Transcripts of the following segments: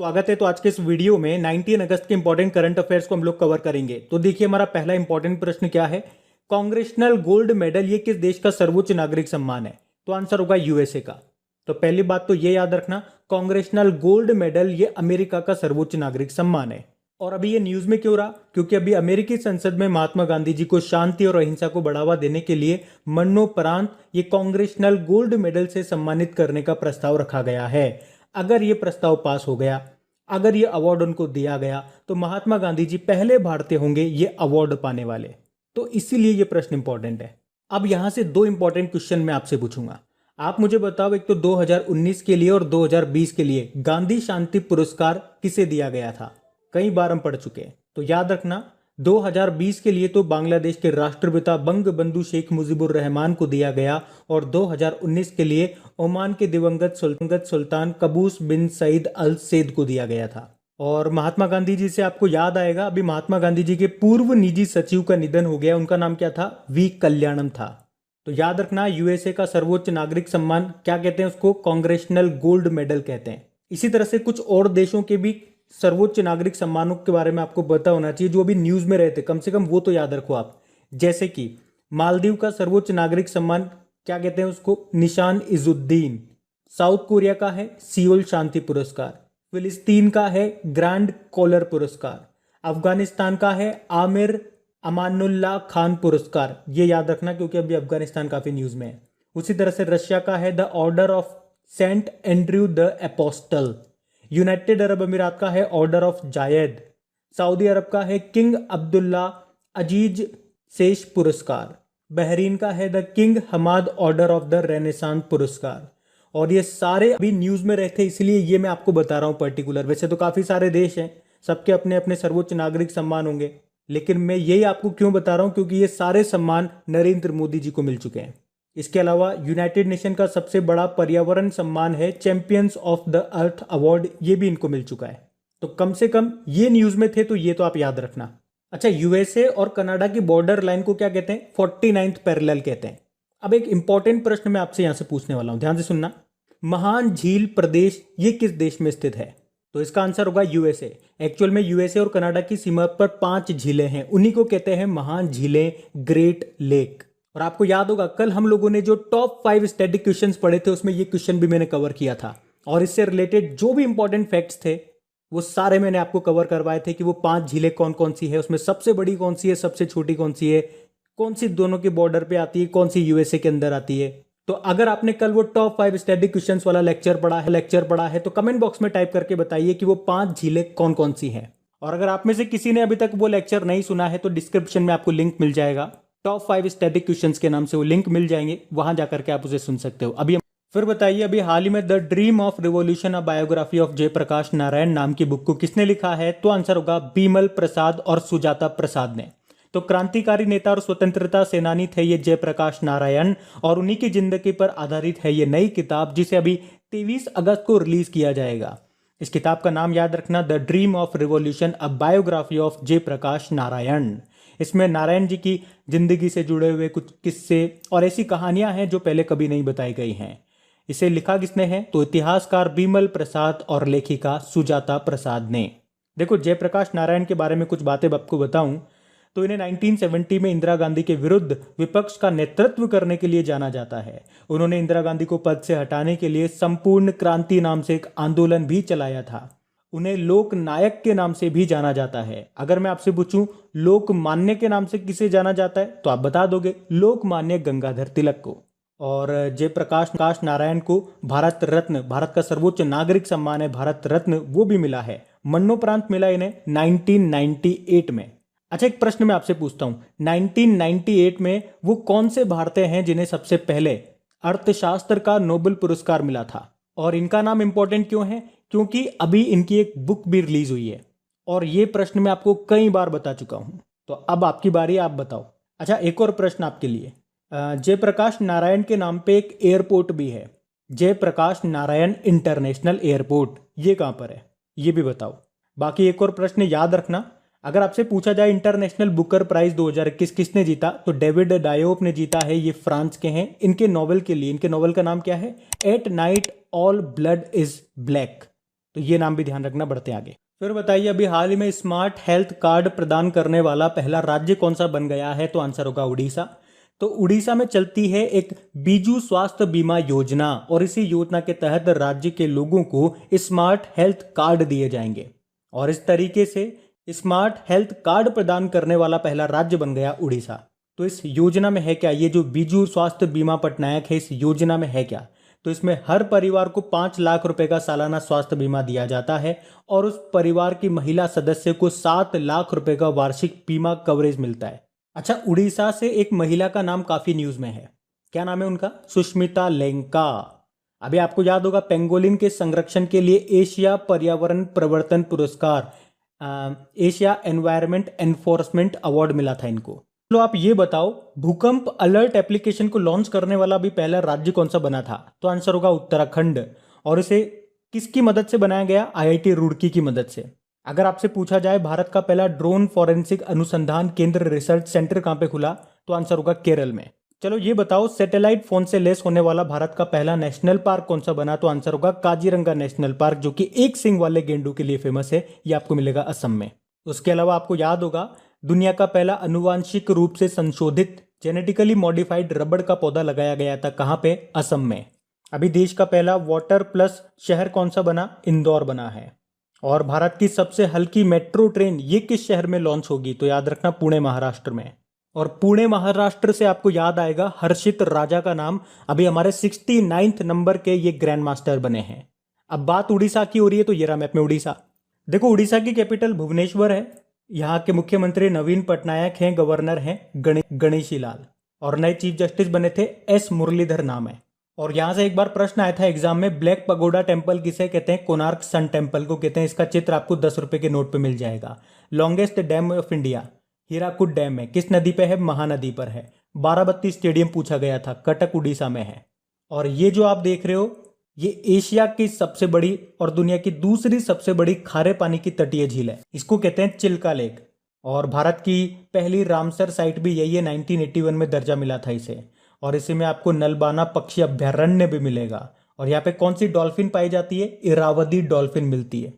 स्वागत है। तो आज के इस वीडियो में 19 अगस्त के इंपॉर्टेंट करंट अफेयर्स को हम लोग कवर करेंगे। तो देखिए हमारा पहला इंपॉर्टेंट प्रश्न क्या है, कांग्रेशनल गोल्ड मेडल ये किस देश का सर्वोच्च नागरिक सम्मान है? तो आंसर होगा यूएसए का। तो पहली बात तो ये याद रखना, कांग्रेशनल गोल्ड मेडल ये अमेरिका का सर्वोच्च नागरिक सम्मान है। और अभी ये न्यूज में क्यों रहा? क्योंकि अभी अमेरिकी संसद में महात्मा गांधी जी को शांति और अहिंसा को बढ़ावा देने के लिए मरणोपरांत ये कांग्रेशनल गोल्ड मेडल से सम्मानित करने का प्रस्ताव रखा गया है। अगर ये प्रस्ताव पास हो गया, अगर ये अवार्ड उनको दिया गया, तो महात्मा गांधी जी पहले भारतीय होंगे ये अवार्ड पाने वाले। तो इसीलिए ये प्रश्न इंपॉर्टेंट है। अब यहां से दो इंपॉर्टेंट क्वेश्चन मैं आपसे पूछूंगा। आप मुझे बताओ, एक तो 2019 के लिए और 2020 के लिए गांधी शांति पुरस्कार किसे दिया गया था? कई बार हम पढ़ चुके हैं, तो याद रखना 2020 के लिए तो बांग्लादेश के राष्ट्रपिता बंगबंधु शेख मुजीबुर रहमान को दिया गया, और 2019 के लिए ओमान के दिवंगत सुल्तान कबूस बिन सईद अल सैद को दिया गया था। और महात्मा गांधी जी से आपको याद आएगा, अभी महात्मा गांधी जी के पूर्व निजी सचिव का निधन हो गया, उनका नाम क्या था? वी कल्याणम था। तो याद रखना, यूएसए का सर्वोच्च नागरिक सम्मान क्या कहते हैं? उसको कांग्रेशनल गोल्ड मेडल कहते हैं। इसी तरह से कुछ और देशों के भी सर्वोच्च नागरिक सम्मानों के बारे में आपको पता होना चाहिए, जो अभी न्यूज में रहते, कम से कम वो तो याद रखो आप। जैसे कि मालदीव का सर्वोच्च नागरिक सम्मान क्या कहते हैं? उसको निशान इजुद्दीन। साउथ कोरिया का है सियोल शांति पुरस्कार। फिलिस्तीन का है ग्रैंड कॉलर पुरस्कार। अफगानिस्तान का है आमिर अमानुल्लाह खान पुरस्कार। ये याद रखना क्योंकि अभी अफगानिस्तान काफी न्यूज में है। उसी तरह से रशिया का है the order of saint Andrew the apostle. United Arab अमीरात का है ऑर्डर ऑफ जायद। सऊदी अरब का है किंग अब्दुल्ला अजीज शेष पुरस्कार। बहरीन का है the king Hamad order of the renaissance पुरस्कार। और ये सारे अभी न्यूज में रहते, इसलिए ये मैं आपको बता रहा हूं पर्टिकुलर। वैसे तो काफी सारे देश हैं, सबके अपने अपने सर्वोच्च नागरिक सम्मान होंगे, लेकिन मैं यही आपको क्यों बता रहा हूं? क्योंकि ये सारे सम्मान नरेंद्र मोदी जी को मिल चुके हैं। इसके अलावा यूनाइटेड नेशन का सबसे बड़ा पर्यावरण सम्मान है champions of the earth award, ये भी इनको मिल चुका है। तो कम से कम ये न्यूज में थे, तो ये तो आप याद रखना। अच्छा, यूएसए और कनाडा की बॉर्डर लाइन को क्या कहते हैं? 49th पैरेलल कहते हैं। अब एक इंपॉर्टेंट प्रश्न मैं आपसे यहां से पूछने वाला हूं, ध्यान से सुनना। महान झील प्रदेश ये किस देश में स्थित है? तो इसका आंसर होगा यूएसए। एक्चुअल में यूएसए और कनाडा की सीमा पर 5 झीलें हैं, उन्हीं को कहते हैं महान झीलें, ग्रेट लेक। और आपको याद होगा कल हम लोगों ने जो टॉप 5 स्टैटिक क्वेश्चंस पढ़े थे, उसमें ये क्वेश्चन भी मैंने कवर किया था। और इससे रिलेटेड जो भी इंपॉर्टेंट फैक्ट्स थे वो सारे मैंने आपको कवर करवाए थे कि वो 5 झीलें कौन कौन सी है, उसमें सबसे बड़ी कौन सी है, सबसे छोटी कौन सी है, कौन सी दोनों के बॉर्डर पे आती है, कौन सी यूएसए के अंदर आती है। तो अगर आपने कल वो टॉप 5 स्टैटिक क्वेश्चंस वाला लेक्चर पढ़ा है तो कमेंट बॉक्स में टाइप करके बताइए कि वो 5 झीलें कौन कौन सी हैं। और अगर आप में से किसी ने अभी तक वो लेक्चर नहीं सुना है तो डिस्क्रिप्शन में आपको लिंक मिल जाएगा, टॉप 5 स्टैटिक क्वेश्चंस के नाम से वो लिंक मिल जाएंगे, वहां जाकर के आप उसे सुन सकते हो। अभी फिर बताइए, अभी हाल ही में the dream of revolution a biography of Jayaprakash Narayan नाम की बुक को किसने लिखा है? तो आंसर होगा बीमल प्रसाद और सुजाता प्रसाद ने। तो क्रांतिकारी नेता और स्वतंत्रता सेनानी थे ये जयप्रकाश नारायण, और उन्हीं की जिंदगी पर आधारित है ये नई किताब, जिसे अभी 23 अगस्त को रिलीज किया जाएगा। इस किताब का नाम याद रखना, the dream of revolution a biography of Jayaprakash Narayan. इसमें नारायण जी की जिंदगी से जुड़े हुए कुछ किस्से और ऐसी कहानियां हैं जो पहले कभी नहीं बताई गई हैं। इसे लिखा किसने है? तो इतिहासकार बीमल प्रसाद और लेखिका सुजाता प्रसाद ने। देखो, जयप्रकाश नारायण के बारे में कुछ बातें आपको बताऊं तो इन्हें 1970 में इंदिरा गांधी के विरुद्ध विपक्ष का नेतृत्व करने के लिए जाना जाता है। उन्होंने इंदिरा गांधी को पद से हटाने के लिए संपूर्ण क्रांति नाम से एक आंदोलन भी चलाया था। उन्हें लोक नायक के नाम से भी जाना जाता है। अगर मैं आपसे पूछूं लोकमान्य के नाम से किसे जाना जाता है तो आप बता दोगे, लोकमान्य गंगाधर तिलक को। और जयप्रकाश नारायण को भारत रत्न, भारत का सर्वोच्च नागरिक सम्मान है भारत रत्न, वो भी मिला है। मरणोपरांत मिला इन्हें 1998 में। अच्छा, एक प्रश्न मैं आपसे पूछता हूं, 1998 में वो कौन से भारतीय हैं जिन्हें सबसे पहले अर्थशास्त्र का नोबेल पुरस्कार मिला था? और इनका नाम इंपॉर्टेंट क्यों है? क्योंकि अभी इनकी एक बुक भी रिलीज हुई है, और ये प्रश्न मैं आपको कई बार बता चुका हूं। तो अब आपकी बारी, आप बताओ। अच्छा, एक और प्रश्न आपके लिए, जयप्रकाश नारायण के नाम पे एक एयरपोर्ट भी है, जयप्रकाश नारायण इंटरनेशनल एयरपोर्ट, ये कहां पर है? ये भी बताओ। बाकी एक और प्रश्न याद रखना, अगर आपसे पूछा जाए इंटरनेशनल बुकर प्राइज 2021 किसने जीता, तो डेविड डायोप ने जीता है। ये फ्रांस के हैं। इनके नॉवल के लिए, इनके नॉवल का नाम क्या है? At night all blood is black. तो ये नाम भी ध्यान रखना, बढ़ते आगे। फिर बताइए, अभी हाल ही में स्मार्ट हेल्थ कार्ड प्रदान करने वाला पहला राज्य कौन सा बन गया है? तो आंसर होगा उड़ीसा। तो उड़ीसा में चलती है एक बीजू स्वास्थ्य बीमा योजना, और इसी योजना के तहत राज्य के लोगों को स्मार्ट हेल्थ कार्ड दिए जाएंगे, और इस तरीके से स्मार्ट हेल्थ कार्ड प्रदान करने वाला पहला राज्य बन गया उड़ीसा। तो इस योजना में है क्या? ये जो बीजू स्वास्थ्य बीमा पटनायक है, इस योजना में है क्या? तो इसमें हर परिवार को 5 लाख रुपए का सालाना स्वास्थ्य बीमा दिया जाता है, और उस परिवार की महिला सदस्य को 7 लाख रुपए का वार्षिक बीमा कवरेज मिलता है। अच्छा, उड़ीसा से एक महिला का नाम काफी न्यूज में है। क्या नाम है उनका? सुष्मिता लेंका। अभी आपको याद होगा, पेंगोलिन के संरक्षण के लिए एशिया पर्यावरण प्रवर्तन पुरस्कार, एशिया एनवायरमेंट एनफोर्समेंट अवार्ड मिला था इनको। तो आप ये बताओ, भूकंप अलर्ट एप्लीकेशन को लॉन्च करने वाला भी पहला राज्य कौन सा बना था? तो आंसर होगा उत्तराखंड। और इसे किसकी मदद से बनाया गया? आईआईटी रुड़की की मदद से। अगर आपसे पूछा जाए भारत का पहला ड्रोन फॉरेंसिक अनुसंधान केंद्र रिसर्च सेंटर कहां पे खुला? तो आंसर होगा केरल में। चलो ये बताओ, सैटेलाइट फोन से लेस होने वाला भारत का पहला नेशनल पार्क कौन सा बना? तो आंसर होगा काजीरंगा नेशनल पार्क, जो कि एक सींग वाले गेंडों के लिए फेमस है। ये आपको मिलेगा असम में। उसके अलावा आपको याद होगा, दुनिया का पहला अनुवांशिक रूप से संशोधित जेनेटिकली मॉडिफाइड रबड़ का पौधा लगाया गया था। कहां पे? असम में। अभी देश का पहला वाटर प्लस शहर कौन सा बना? इंदौर बना है। और भारत की सबसे हल्की मेट्रो ट्रेन ये किस शहर में लॉन्च होगी? तो याद रखना, पुणे महाराष्ट्र में। और पुणे महाराष्ट्र से आपको याद आएगा हर्षित राजा का नाम। अभी हमारे 69 नंबर के ये ग्रैंड मास्टर बने हैं। अब बात उड़ीसा की हो रही है, तो ये रहा मैप में उड़ीसा। देखो, उड़ीसा की कैपिटल भुवनेश्वर है। यहाँ के मुख्यमंत्री नवीन पटनायक हैं, गवर्नर हैं गणेशी लाल, और नए चीफ जस्टिस बने थे एस मुरलीधर नाम है। और यहां से एक बार प्रश्न आया था एग्जाम में, ब्लैक पगोडा टेम्पल किसे कहते हैं? कोणार्क सन टेम्पल को कहते हैं। इसका चित्र आपको 10 रुपए के नोट पे मिल जाएगा। Longest dam of India Hirakud dam है। किस नदी पे है? महानदी पर है। बाराबत्ती स्टेडियम पूछा गया था, कटक उड़ीसा में है। और ये जो आप देख रहे हो, ये एशिया की सबसे बड़ी और दुनिया की दूसरी सबसे बड़ी खारे पानी की तटीय झील है। इसको कहते हैं चिल्का लेक। और भारत की पहली रामसर साइट भी यही है, 1981 में दर्जा मिला था इसे। और इसी में आपको नलबाना पक्षी अभ्यारण्य भी मिलेगा। और यहाँ पे कौन सी डॉल्फिन पाई जाती है? इरावदी डॉल्फिन मिलती है।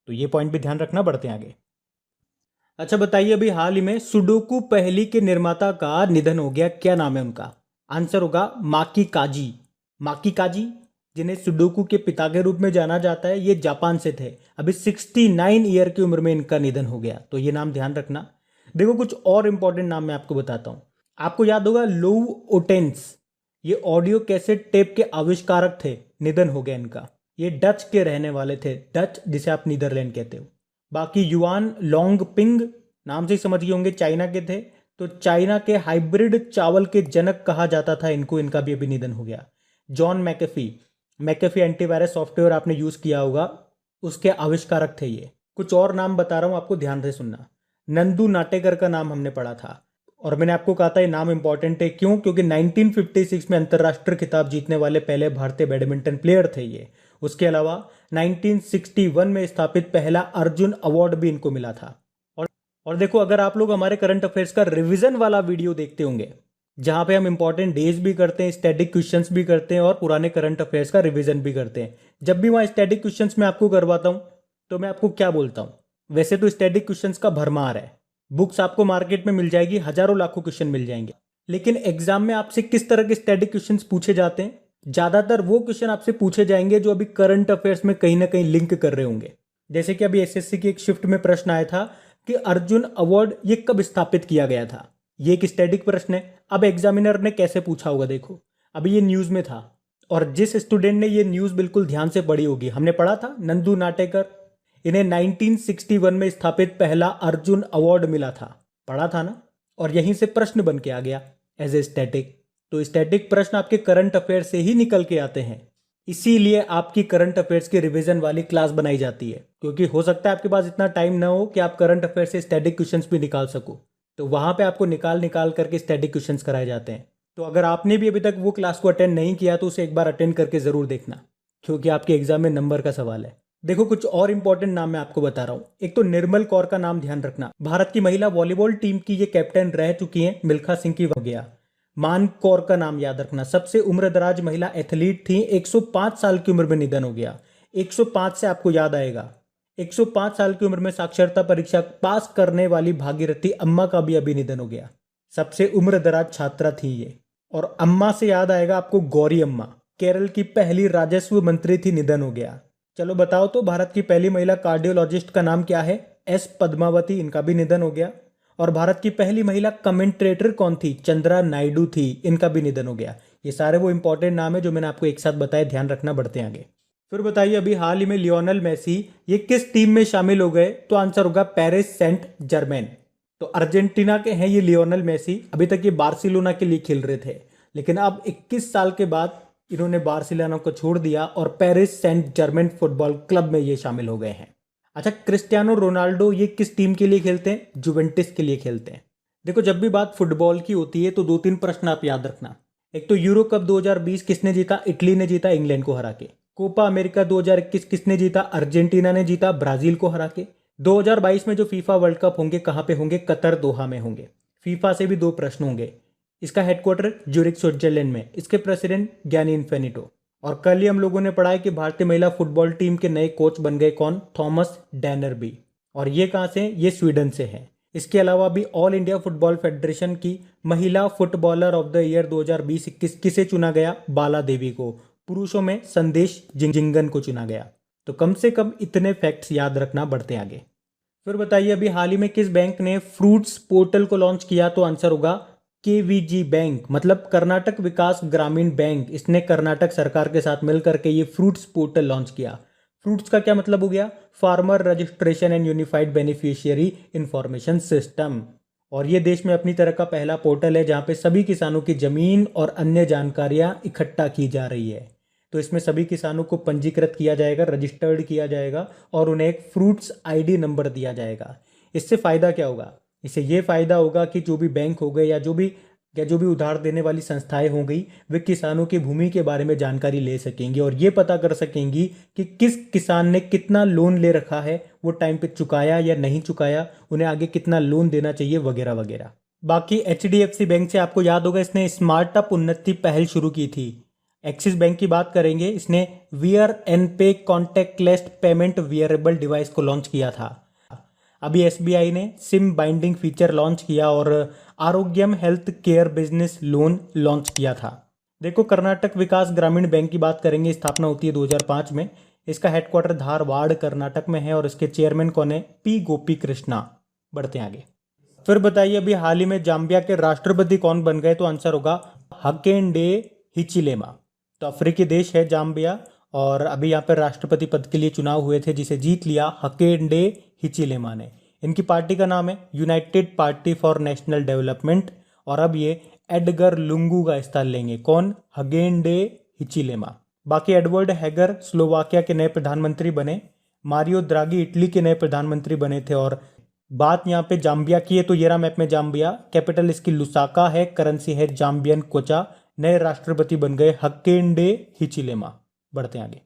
तो ये पॉइंट भी ध्यान रखना, बढ़ते हैं आगे। अच्छा बताइए, अभी हाल ही में सुडोकू पहेली के निर्माता का निधन हो गया। क्या नाम है उनका? आंसर होगा माकी काजी। माकी काजी, जिन्हें सुडोकू के पिता के रूप में जाना जाता है, ये जापान से थे। अभी 69 ईयर की उम्र में इनका निधन हो गया। तो ये नाम ध्यान रखना। देखो, कुछ और इंपॉर्टेंट नाम मैं आपको बताता हूं। आपको याद होगा लोउ ओटेंस, ये ऑडियो कैसेट टेप के आविष्कारक थे। निधन हो गया इनका। ये डच के रहने वाले थे, डच जिसे आप नीदरलैंड कहते हो। बाकी युआन लोंगपिंग, नाम से ही समझ गए होंगे, चाइना के थे। तो चाइना के हाइब्रिड चावल के जनक कहा जाता था इनको। इनका भी अभी निधन हो गया। जॉन मैकेफी एंटीवायरस सॉफ्टवेयर आपने यूज किया होगा, उसके आविष्कारक थे ये। कुछ और नाम बता रहा हूं, आपको ध्यान से सुनना। नंदू नाटेकर का नाम हमने पढ़ा था, और मैंने आपको कहा था ये नाम इंपॉर्टेंट है। क्यों? क्योंकि 1956 में अंतरराष्ट्रीय खिताब जीतने वाले पहले भारतीय बैडमिंटन प्लेयर थे ये। उसके अलावा 1961 में स्थापित पहला अर्जुन अवार्ड भी इनको मिला था। और देखो, अगर आप लोग हमारे करंट अफेयर्स का रिवीजन वाला वीडियो देखते होंगे, जहां पे हम इंपॉर्टेंट डेज भी करते हैं, स्टैटिक क्वेश्चंस भी करते हैं, और पुराने करंट अफेयर्स का रिवीजन भी करते हैं, जब भी वहां स्टैटिक क्वेश्चंस में आपको करवाता हूं, तो मैं आपको क्या बोलता हूं? वैसे तो स्टैटिक क्वेश्चंस का भरमार है, बुक्स आपको मार्केट में मिल जाएगी, हजारों लाखों क्वेश्चन मिल जाएंगे। लेकिन एग्जाम में आपसे किस तरह के स्टैटिक क्वेश्चन पूछे जाते हैं? ज्यादातर वो क्वेश्चन आपसे पूछे जाएंगे जो अभी करंट अफेयर्स में कहीं ना कहीं लिंक कर रहे होंगे। जैसे कि अभी एसएससी की एक शिफ्ट में प्रश्न आया था कि अर्जुन अवार्ड ये कब स्थापित किया गया था। ये एक स्टैटिक प्रश्न है। अब एग्जामिनर ने कैसे पूछा होगा, देखो, अभी ये न्यूज में था, और जिस स्टूडेंट ने ये न्यूज बिल्कुल ध्यान से पढ़ी होगी, हमने पढ़ा था नंदू नाटेकर, इन्हें 1961 में स्थापित पहला अर्जुन अवार्ड मिला था, पढ़ा था ना। और यहीं से प्रश्न बन के आ गया एज ए स्टैटिक। तो स्टैटिक प्रश्न आपके करंट अफेयर से ही निकल के आते हैं, इसीलिए आपकी करंट अफेयर्स की रिवीजन वाली क्लास बनाई जाती है। क्योंकि हो सकता है आपके पास इतना टाइम ना हो कि आप करंट अफेयर से स्टैटिक क्वेश्चंस भी निकाल सको, तो वहां पे आपको निकाल करके स्टैटिक क्वेश्चंस कराए जाते हैं। तो अगर आपने भी अभी तक वो क्लास को अटेंड नहीं किया तो उसे एक बार अटेंड करके जरूर देखना, क्योंकि आपके एग्जाम में नंबर का सवाल है। देखो, कुछ और इंपॉर्टेंट नाम मैं आपको बता रहा हूँ। एक तो निर्मल कौर का नाम ध्यान रखना, भारत की महिला वॉलीबॉल टीम की ये कैप्टन रह चुकी हैं, मिल्खा सिंह की हो गया। मान कौर का नाम याद रखना, सबसे उम्रदराज महिला एथलीट थी, 105 साल की उम्र में निधन हो गया। 105 से आपको याद आएगा 105 साल की उम्र में साक्षरता परीक्षा पास करने वाली भागीरथी अम्मा का भी अभी निधन हो गया। सबसे उम्रदराज छात्रा थी ये। और अम्मा से याद आएगा आपको गौरी अम्मा, केरल की पहली राजस्व मंत्री थी, निधन हो गया। चलो बताओ तो भारत की पहली महिला कार्डियोलॉजिस्ट का नाम क्या है? एस पद्मावती, इनका भी निधन हो गया। और भारत की पहली महिला कमेंट्रेटर कौन थी? चंद्रा नायडू थी, इनका भी निधन हो गया। ये सारे वो इंपॉर्टेंट नाम है जो मैंने आपको एक साथ बताए, ध्यान रखना, बढ़ते हैं आगे। फिर बताइए अभी हाल ही में लियोनेल मेसी ये किस टीम में शामिल हो गए? तो आंसर होगा पेरिस सेंट जर्मेन। तो अर्जेंटीना के हैं ये लियोनेल मेसी। अभी तक ये बार्सिलोना के लिए खेल रहे थे, लेकिन अब 21 साल के बाद इन्होंने बार्सिलोना को छोड़ दिया और Paris Saint Germain football club में ये शामिल हो गए हैं। अच्छा, क्रिस्टियानो रोनाल्डो ये किस टीम के लिए खेलते हैं? जुवेंटस के लिए खेलते हैं। देखो, जब भी बात फुटबॉल की होती है तो 2-3 प्रश्न आप याद रखना। एक तो यूरो कप 2020 किसने जीता? इटली ने जीता इंग्लैंड को हरा के। कोपा अमेरिका 2021 किसने जीता? अर्जेंटीना ने जीता ब्राजील को हरा के। 2022 में जो फीफा वर्ल्ड कप होंगे कहां पे होंगे? कतर, दोहा में होंगे। फीफा से भी 2 प्रश्न होंगे। इसका हेडक्वार्टर ज्यूरिख, स्विट्जरलैंड में। इसके प्रेसिडेंट ज्ञानी इन्फेनिटो। और कल ही हम लोगों ने पढ़ा है कि भारतीय महिला फुटबॉल टीम के नए कोच बन गए कौन? थॉमस डैनरबी। और ये कहां से? ये स्वीडन से है। इसके अलावा भी ऑल इंडिया फुटबॉल फेडरेशन की महिला फुटबॉलर ऑफ द ईयर 2020-21 किसे चुना गया? बाला देवी को। पुरुषों में संदेश जिंगन को चुना गया। तो कम से कम इतने फैक्ट्स याद रखना, बढ़ते आगे। फिर बताइए अभी हाल ही में किस बैंक ने फ्रूट्स पोर्टल को लॉन्च किया? तो आंसर होगा केवीजी बैंक, मतलब कर्नाटक विकास ग्रामीण बैंक। इसने कर्नाटक सरकार के साथ मिलकर के ये फ्रूट्स पोर्टल लॉन्च किया। फ्रूट्स का क्या मतलब हो गया? Farmer registration and unified beneficiary information system. और ये देश में अपनी तरह का पहला पोर्टल है जहां पे सभी किसानों की जमीन और अन्य जानकारियां इकट्ठा की जा रही है। तो इसमें सभी किसानों को पंजीकृत किया जाएगा, रजिस्टर्ड किया जाएगा और उन्हें एक फ्रूट्स आईडी नंबर दिया जाएगा। इससे फायदा क्या होगा? इससे ये फायदा होगा कि जो भी बैंक हो गए या जो भी उधार देने वाली संस्थाएं हो गई, वे किसानों की भूमि के बारे में जानकारी ले सकेंगी और ये पता कर सकेंगी कि किस किसान ने कितना लोन ले रखा है, वो टाइम पे चुकाया या नहीं चुकाया, उन्हें आगे कितना लोन देना चाहिए, वगैरह वगैरह। बाकी HDFC बैंक से आपको याद होगा इसने स्मार्टअप उन्नति पहल शुरू की थी। एक्सिस बैंक की बात करेंगे, इसने वियर एंड पे कॉन्टेक्टलेस पेमेंट वियरेबल डिवाइस को लॉन्च किया था। अभी SBI ने सिम बाइंडिंग फीचर लॉन्च किया और Arogyam health care business loan launch किया था। देखो, कर्नाटक विकास ग्रामीण बैंक की बात करेंगे, स्थापना होती है 2005 में। इसका हेडक्वार्टर धारवाड़ कर्नाटक में है और इसके चेयरमैन कौन है? P गोपी कृष्णा। बढ़ते हैं आगे। फिर बताइए अभी हाल ही में जाम्बिया के राष्ट्रपति कौन बन गए? तो आंसर होगा हकेंडे हिचिलेमा। तो अफ्रीकी देश है जाम्बिया और अभी यहाँ पर राष्ट्रपति पद के लिए चुनाव हुए थे जिसे जीत लिया हकेंडे हिचिलेमा ने। इनकी पार्टी का नाम है United party for national development और अब ये एडगर लुंगू का स्थान लेंगे। कौन? हगेंडे हिचिलेमा। बाकी एडवर्ड हैगर स्लोवाकिया के नए प्रधानमंत्री बने। मारियो द्रागी इटली के नए प्रधानमंत्री बने थे। और बात यहाँ पे जाम्बिया की है तो ये रहा मैप में जाम्बिया। कैपिटल इसकी लुसाका है, करेंसी है जाम्बियन कोचा। नए राष्ट्रपति बन गए हकेंडे हिचिलेमा। बढ़ते हैं आगे।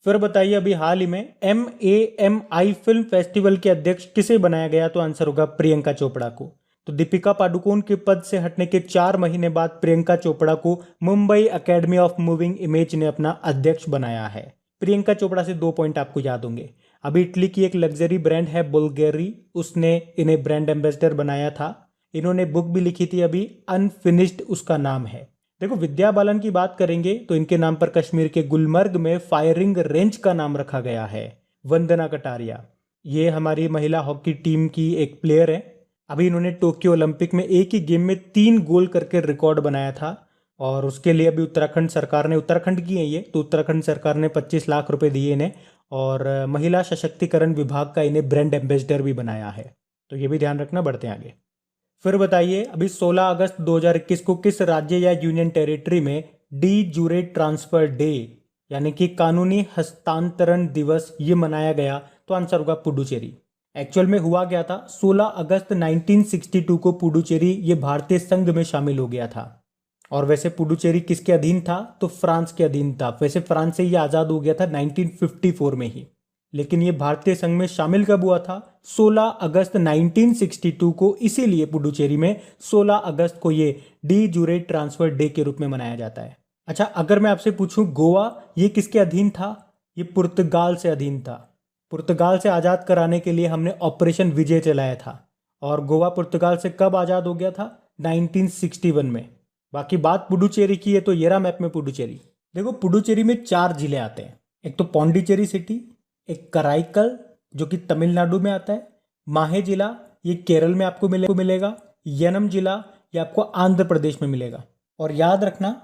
फिर बताइए अभी हाल ही में MAMI फिल्म फेस्टिवल के अध्यक्ष किसे बनाया गया? तो आंसर होगा प्रियंका चोपड़ा को। तो दीपिका पादुकोण के पद से हटने के 4 महीने बाद प्रियंका चोपड़ा को Mumbai academy of moving image ने अपना अध्यक्ष बनाया है। प्रियंका चोपड़ा से 2 पॉइंट आपको याद होंगे। अभी इटली की एक लग्जरी ब्रांड है बुल्गारी, उसने इन्हें ब्रांड एम्बेसडर बनाया था। इन्होंने बुक भी लिखी थी अभी, अनफिनिश्ड उसका नाम है। देखो, विद्या बालन की बात करेंगे तो इनके नाम पर कश्मीर के गुलमर्ग में फायरिंग रेंज का नाम रखा गया है। वंदना कटारिया, ये हमारी महिला हॉकी टीम की एक प्लेयर है। अभी इन्होंने टोक्यो ओलंपिक में एक ही गेम में 3 गोल करके रिकॉर्ड बनाया था और उसके लिए अभी उत्तराखंड सरकार ने, उत्तराखंड की है ये, तो उत्तराखंड सरकार ने 25 लाख रुपए दिए इन्हें और महिला सशक्तिकरण विभाग का इन्हें ब्रांड एम्बेसडर भी बनाया है। तो ये भी ध्यान रखना। बढ़ते हैं आगे। फिर बताइए अभी 16 अगस्त 2021 को किस राज्य या यूनियन टेरिटरी में डी जूरे ट्रांसफर डे यानी कि कानूनी हस्तांतरण दिवस ये मनाया गया? तो आंसर होगा पुडुचेरी। एक्चुअल में हुआ क्या था? 16 अगस्त 1962 को पुडुचेरी ये भारतीय संघ में शामिल हो गया था। और वैसे पुडुचेरी किसके अधीन था? तो फ्रांस के अधीन था। वैसे फ्रांस से ये आज़ाद हो गया था 1954 में ही, लेकिन ये भारतीय संघ में शामिल कब हुआ था? 16 अगस्त 1962 को। इसीलिए पुडुचेरी में 16 अगस्त को ये डी जूरे ट्रांसफर डे के रूप में मनाया जाता है। अच्छा, अगर मैं आपसे पूछूं गोवा ये किसके अधीन था? ये पुर्तगाल से अधीन था। पुर्तगाल से आज़ाद कराने के लिए हमने ऑपरेशन विजय चलाया था। और गोवा पुर्तगाल से कब आज़ाद हो गया था? 1961 में। बाकी बात पुडुचेरी की है तो ये रहा मैप में पुडुचेरी। देखो पुडुचेरी में 4 जिले आते हैं। एक तो पौंडीचेरी सिटी, एक कराईकल जो कि तमिलनाडु में आता है, माहे जिला ये केरल में आपको मिलेगा, यनम जिला ये आपको आंध्र प्रदेश में मिलेगा। और याद रखना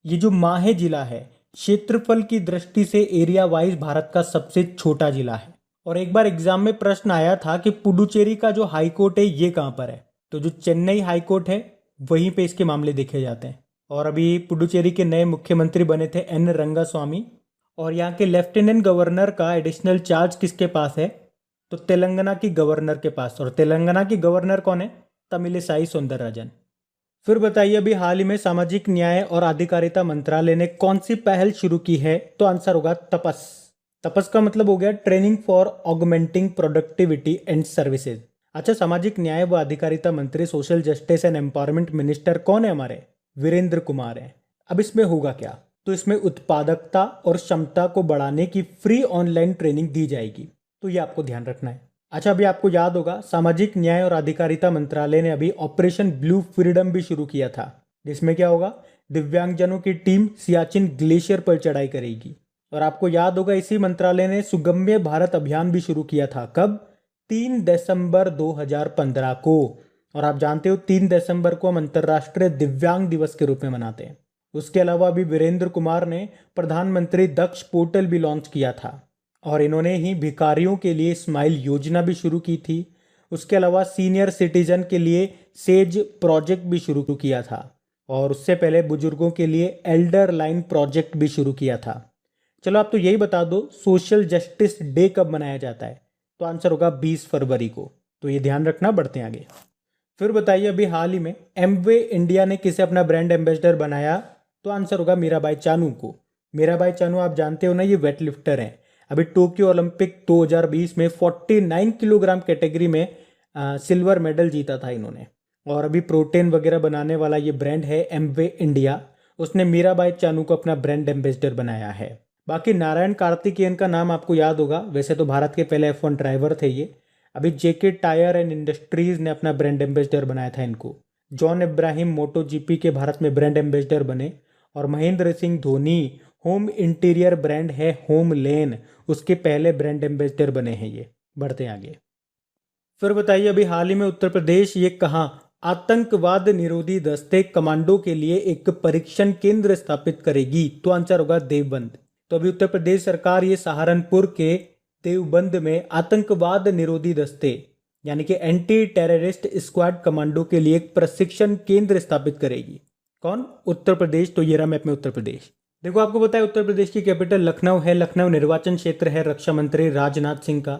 ये जो माहे जिला है क्षेत्रफल की दृष्टि से एरिया वाइज भारत का सबसे छोटा जिला है। और एक बार एग्जाम में प्रश्न आया था कि पुडुचेरी का जो हाई कोर्ट है ये कहाँ पर है, तो जो चेन्नई हाई कोर्ट है वहीं पे इसके मामले देखे जाते हैं। और अभी पुडुचेरी के नए मुख्यमंत्री बने थे एन रंगास्वामी। और यहाँ के लेफ्टिनेंट गवर्नर का एडिशनल चार्ज किसके पास है? तो तेलंगाना की गवर्नर के पास। और तेलंगाना की गवर्नर कौन है? तमिलिसाई सौंदरराजन। फिर बताइए अभी हाल ही में सामाजिक न्याय और अधिकारिता मंत्रालय ने कौन सी पहल शुरू की है? तो आंसर होगा तपस। तपस का मतलब हो गया training for augmenting productivity and services. अच्छा, सामाजिक न्याय व अधिकारिता मंत्री social justice and empowerment minister कौन है हमारे? वीरेंद्र कुमार है। अब इसमें होगा क्या? तो इसमें उत्पादकता और क्षमता को बढ़ाने की फ्री ऑनलाइन ट्रेनिंग दी जाएगी, तो ये आपको ध्यान रखना है। अच्छा, अभी आपको याद होगा सामाजिक न्याय और अधिकारिता मंत्रालय ने अभी ऑपरेशन ब्लू फ्रीडम भी शुरू किया था, जिसमें क्या होगा? दिव्यांगजनों की टीम सियाचिन ग्लेशियर पर चढ़ाई करेगी। और आपको याद होगा इसी मंत्रालय ने सुगम्य भारत अभियान भी शुरू किया था। कब? 3 दिसंबर 2015 को। और आप जानते हो 3 दिसंबर को हम अंतर्राष्ट्रीय दिव्यांग दिवस के रूप में मनाते हैं। उसके अलावा अभी वीरेंद्र कुमार ने प्रधानमंत्री दक्ष पोर्टल भी लॉन्च किया था। और इन्होंने ही भिखारियों के लिए स्माइल योजना भी शुरू की थी। उसके अलावा सीनियर सिटीजन के लिए सेज प्रोजेक्ट भी शुरू किया था। और उससे पहले बुजुर्गों के लिए एल्डर लाइन प्रोजेक्ट भी शुरू किया था। चलो आप तो यही बता दो सोशल जस्टिस डे कब मनाया जाता है? तो आंसर होगा 20 फरवरी को। तो ये ध्यान रखना, बढ़ते हैं आगे। फिर बताइए अभी हाल ही में एमवे इंडिया ने किसे अपना ब्रांड एम्बेसडर बनाया? तो आंसर होगा मीराबाई चानू को। मीराबाई चानू आप जानते हो ना, ये वेट लिफ्टर हैं। अभी टोक्यो ओलंपिक 2020 में 49 किलोग्राम कैटेगरी में सिल्वर मेडल जीता था इन्होंने। और अभी प्रोटीन वगैरह बनाने वाला ये ब्रांड है एमवे इंडिया, उसने मीराबाई चानू को अपना ब्रांड एम्बेसडर बनाया है। बाकी नारायण कार्तिकेयन का नाम आपको याद होगा, वैसे तो भारत के पहले F1 ड्राइवर थे ये। अभी जेके टायर एंड इंडस्ट्रीज ने अपना ब्रांड एम्बेसडर बनाया था इनको। जॉन इब्राहिम मोटो जीपी के भारत में ब्रांड एम्बेसडर बने। और Mahendra Singh Dhoni home interior brand है होम लेन, उसके पहले ब्रांड एम्बेसडर बने हैं ये। बढ़ते हैं आगे। फिर बताइए अभी हाल ही में उत्तर प्रदेश ये कहाँ आतंकवाद निरोधी दस्ते कमांडो के लिए एक परीक्षण केंद्र स्थापित करेगी? तो आंसर होगा देवबंद। तो अभी उत्तर प्रदेश सरकार ये सहारनपुर के देवबंद में आतंकवाद निरोधी दस्ते यानी कि एंटी टेररिस्ट स्क्वाड कमांडो के लिए एक प्रशिक्षण केंद्र स्थापित करेगी। कौन? उत्तर प्रदेश। तो ये रहा मैप में उत्तर प्रदेश। देखो आपको पता है उत्तर प्रदेश की कैपिटल लखनऊ है। लखनऊ निर्वाचन क्षेत्र है रक्षा मंत्री राजनाथ सिंह का।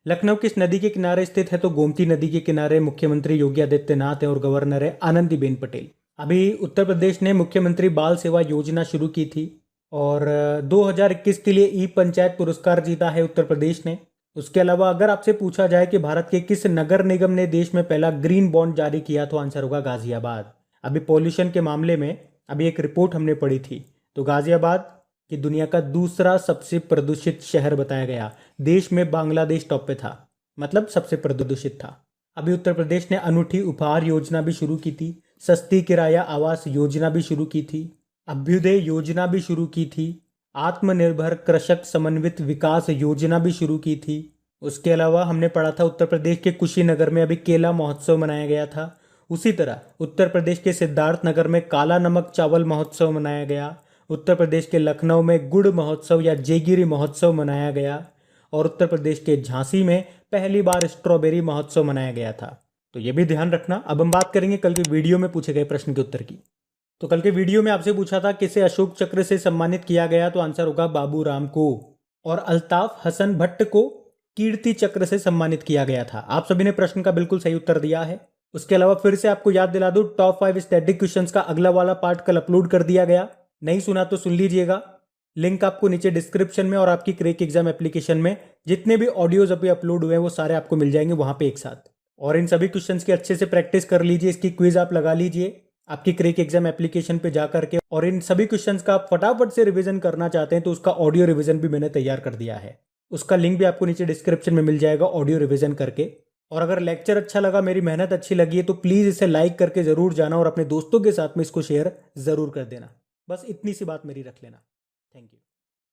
लखनऊ किस नदी के किनारे स्थित है? तो गोमती नदी के किनारे। मुख्यमंत्री योगी आदित्यनाथ है और गवर्नर है आनंदीबेन पटेल। अभी उत्तर प्रदेश ने मुख्यमंत्री बाल सेवा योजना शुरू की थी और 2021 के लिए ई पंचायत पुरस्कार जीता है उत्तर प्रदेश ने। उसके अलावा अगर आपसे पूछा जाए कि भारत के किस नगर निगम ने देश में पहला ग्रीन बॉन्ड जारी किया, तो आंसर होगा गाजियाबाद। अभी पॉल्यूशन के मामले में अभी एक रिपोर्ट हमने पढ़ी थी, तो गाजियाबाद कि दुनिया का दूसरा सबसे प्रदूषित शहर बताया गया। देश में बांग्लादेश टॉप पे था, मतलब सबसे प्रदूषित था। अभी उत्तर प्रदेश ने अनूठी उपहार योजना भी शुरू की थी। सस्ती किराया आवास योजना भी शुरू की थी। अभ्युदय योजना भी शुरू की थी। आत्मनिर्भर कृषक समन्वित विकास योजना भी शुरू की थी। उसके अलावा हमने पढ़ा था उत्तर प्रदेश के कुशीनगर में अभी केला महोत्सव मनाया गया था। उसी तरह उत्तर प्रदेश के सिद्धार्थनगर में काला नमक चावल महोत्सव मनाया गया। उत्तर प्रदेश के लखनऊ में गुड़ महोत्सव या जयगिरी महोत्सव मनाया गया। और उत्तर प्रदेश के झांसी में पहली बार स्ट्रॉबेरी महोत्सव मनाया गया था। तो ये भी ध्यान रखना। अब हम बात करेंगे कल के वीडियो में पूछे गए प्रश्न के उत्तर की। तो कल के वीडियो में आपसे पूछा था किसे अशोक चक्र से सम्मानित किया गया, तो आंसर होगा बाबू राम को। और अल्ताफ हसन भट्ट को कीर्ति चक्र से सम्मानित किया गया था। आप सभी ने प्रश्न का बिल्कुल सही उत्तर दिया है। उसके अलावा फिर से आपको याद दिला दूं, टॉप 5 स्टैटिक क्वेश्चंस का अगला वाला पार्ट कल अपलोड कर दिया गया। नहीं सुना तो सुन लीजिएगा, लिंक आपको नीचे डिस्क्रिप्शन में और आपकी क्रैक एग्जाम एप्लीकेशन में जितने भी ऑडियोज अभी अपलोड हुए हैं वो सारे आपको मिल जाएंगे वहां पे एक साथ। और इन सभी क्वेश्चंस की अच्छे से प्रैक्टिस कर लीजिए, इसकी क्विज आप लगा लीजिए। आपकी क्रेक एग्जाम एप्लीकेशन पे जा करके और इन सभी क्वेश्चंस का आप फटाफट से रिवीजन करना चाहते हैं तो उसका ऑडियो रिवीजन भी मैंने तैयार कर दिया है। उसका लिंक भी आपको नीचे डिस्क्रिप्शन में मिल जाएगा ऑडियो रिवीजन करके। और अगर लेक्चर अच्छा लगा, मेरी मेहनत अच्छी लगी है तो प्लीज़ इसे लाइक करके ज़रूर जाना और अपने दोस्तों के साथ में इसको शेयर ज़रूर कर देना। बस इतनी सी बात मेरी रख लेना। Thank you.